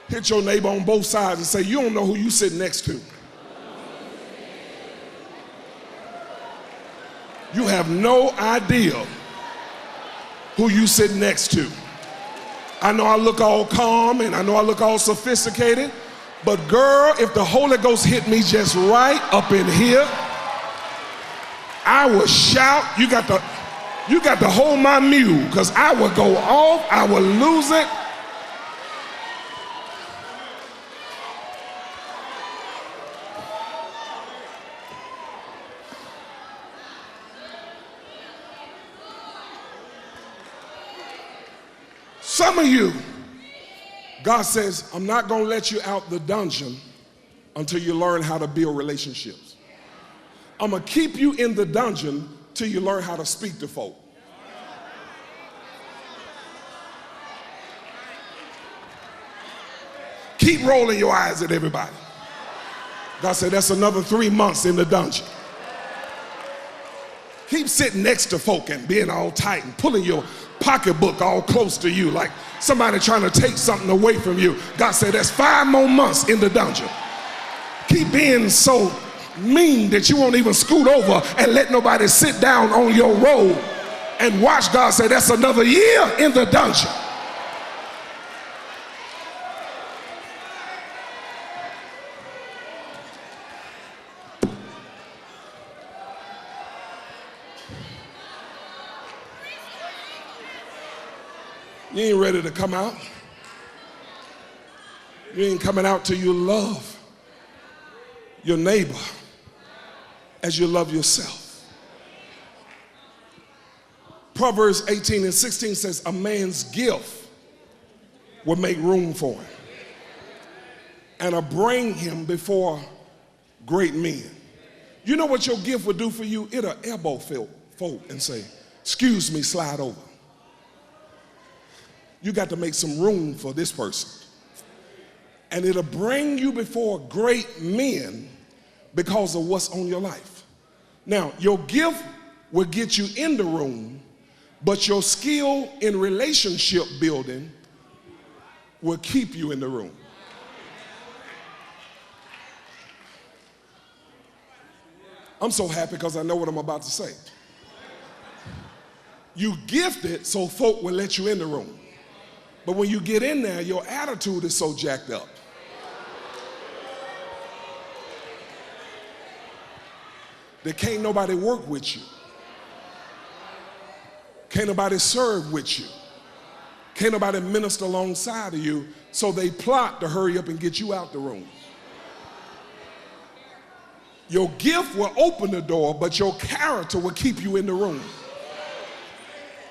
Hit your neighbor on both sides and say, you don't know who you sitting next to. You have no idea who you sitting next to. I know I look all calm and I know I look all sophisticated, but girl, if the Holy Ghost hit me just right up in here, I will shout. You got to hold my mule, because I will go off, I will lose it. Some of you, God says, I'm not going to let you out the dungeon until you learn how to build relationships. I'm going to keep you in the dungeon till you learn how to speak to folk. Keep rolling your eyes at everybody. God said, that's another 3 months in the dungeon. Keep sitting next to folk and being all tight and pulling your pocketbook all close to you like somebody trying to take something away from you. God said, that's 5 more months in the dungeon. Keep being so mean that you won't even scoot over and let nobody sit down on your road and watch. God say, that's another year in the dungeon. You ain't ready to come out. You ain't coming out till you love your neighbor as you love yourself. Proverbs 18:16 says, a man's gift will make room for him and will bring him before great men. You know what your gift will do for you? It'll elbow folk and say, excuse me, slide over. You got to make some room for this person. And it'll bring you before great men because of what's on your life. Now, your gift will get you in the room, but your skill in relationship building will keep you in the room. I'm so happy because I know what I'm about to say. You gifted so folk will let you in the room. But when you get in there, your attitude is so jacked up. That can't nobody work with you. Can't nobody serve with you. Can't nobody minister alongside of you, so they plot to hurry up and get you out the room. Your gift will open the door, but your character will keep you in the room.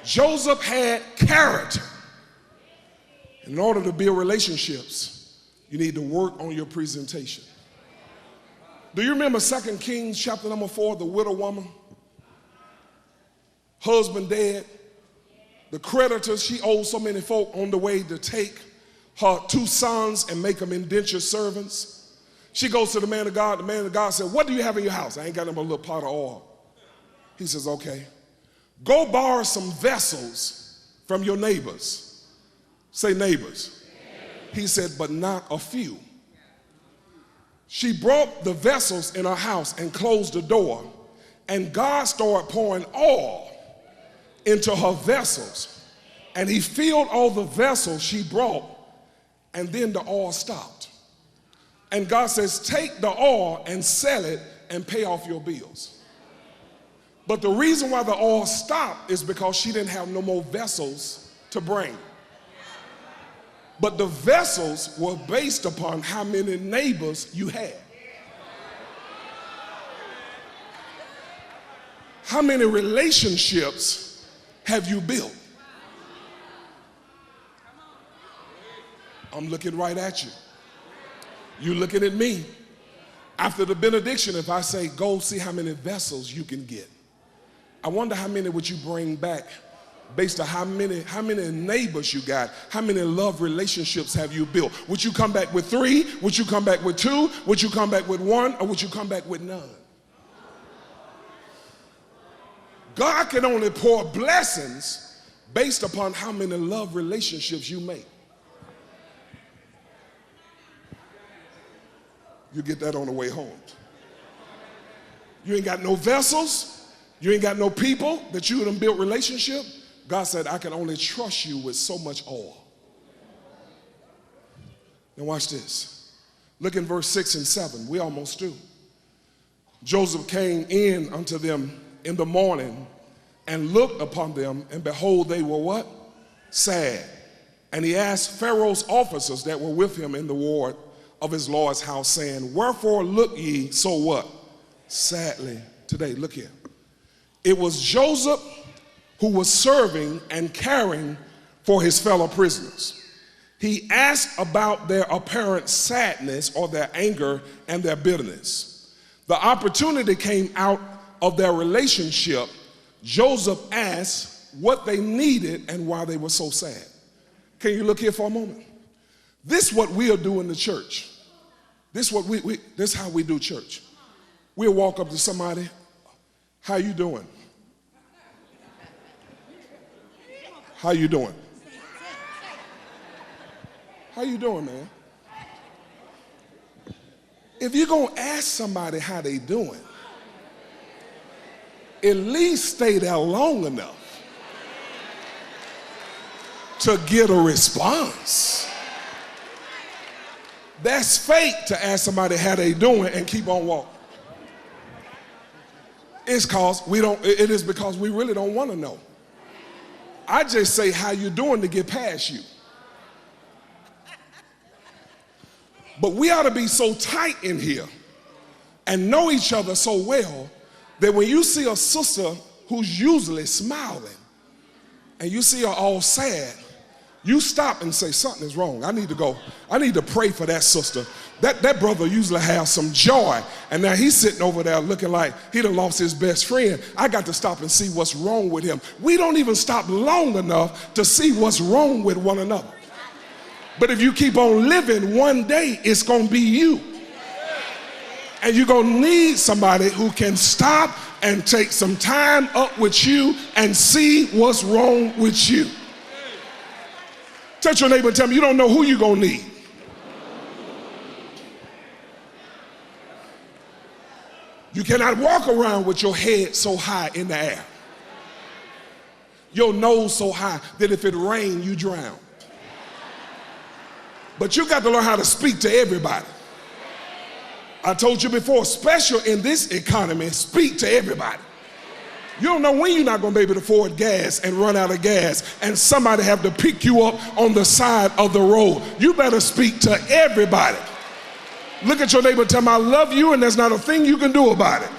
Joseph had character. In order to build relationships, you need to work on your presentation. Do you remember 2 Kings chapter number 4, the widow woman? Husband dead. The creditors, she owed so many folk on the way to take her 2 sons and make them indentured servants. She goes to the man of God. The man of God said, what do you have in your house? I ain't got no little pot of oil. He says, okay. Go borrow some vessels from your neighbors. Say neighbors. He said, but not a few. She brought the vessels in her house and closed the door, and God started pouring oil into her vessels, and he filled all the vessels she brought, and then the oil stopped. And God says, take the oil and sell it and pay off your bills. But the reason why the oil stopped is because she didn't have no more vessels to bring. But the vessels were based upon how many neighbors you had. How many relationships have you built? I'm looking right at you. You looking at me. After the benediction, if I say, go see how many vessels you can get, I wonder how many would you bring back based on how many neighbors you got, how many love relationships have you built. Would you come back with 3? Would you come back with 2? Would you come back with 1? Or would you come back with none? God can only pour blessings based upon how many love relationships you make. You get that on the way home. You ain't got no vessels. You ain't got no people that you done built relationship. God said, I can only trust you with so much oil. Now watch this. Look in verse 6 and 7. We almost do. Joseph came in unto them in the morning and looked upon them, and behold, they were what? Sad. And he asked Pharaoh's officers that were with him in the ward of his Lord's house, saying, wherefore look ye so what? Sadly today. Look here. It was Joseph who was serving and caring for his fellow prisoners. He asked about their apparent sadness or their anger and their bitterness. The opportunity came out of their relationship. Joseph asked what they needed and why they were so sad. Can you look here for a moment? This is what we'll do in the church. This is how we do church. We'll walk up to somebody, how you doing? How you doing? How you doing, man? If you're going to ask somebody how they doing, at least stay there long enough to get a response. That's fake to ask somebody how they doing and keep on walking. It is because we really don't want to know. I just say how you doing to get past you. But we ought to be so tight in here and know each other so well that when you see a sister who's usually smiling and you see her all sad, you stop and say, something is wrong. I need to go. I need to pray for that sister. That brother usually has some joy, and now he's sitting over there looking like he done lost his best friend. I got to stop and see what's wrong with him. We don't even stop long enough to see what's wrong with one another. But if you keep on living, one day it's going to be you. And you're going to need somebody who can stop and take some time up with you and see what's wrong with you. Touch your neighbor and tell me you don't know who you're going to need. You cannot walk around with your head so high in the air, your nose so high that if it rains, you drown. But you got to learn how to speak to everybody. I told you before, special in this economy, speak to everybody. You don't know when you're not going to be able to afford gas and run out of gas and somebody have to pick you up on the side of the road. You better speak to everybody. Look at your neighbor and tell him, I love you, and there's not a thing you can do about it.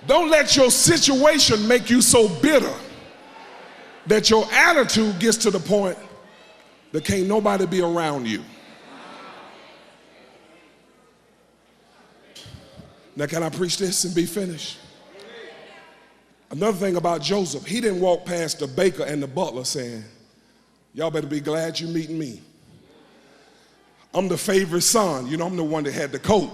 Don't let your situation make you so bitter that your attitude gets to the point that can't nobody be around you. Now, can I preach this and be finished? Another thing about Joseph, he didn't walk past the baker and the butler saying, y'all better be glad you're meeting me. I'm the favorite son. You know, I'm the one that had the coat.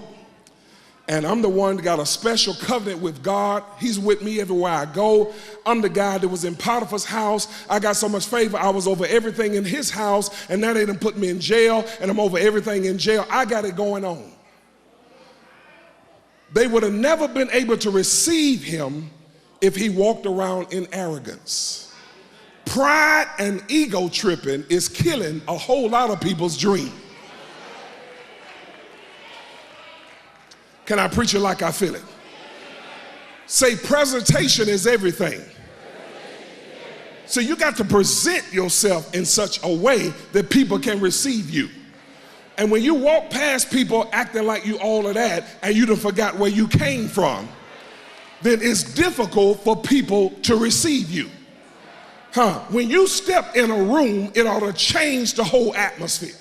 And I'm the one that got a special covenant with God. He's with me everywhere I go. I'm the guy that was in Potiphar's house. I got so much favor. I was over everything in his house, and now they done put me in jail, and I'm over everything in jail. I got it going on. They would have never been able to receive him if he walked around in arrogance. Pride and ego tripping is killing a whole lot of people's dream. Can I preach it like I feel it? Say presentation is everything. So you got to present yourself in such a way that people can receive you. And when you walk past people acting like you all of that and you done forgot where you came from, then it's difficult for people to receive you. When you step in a room, it ought to change the whole atmosphere.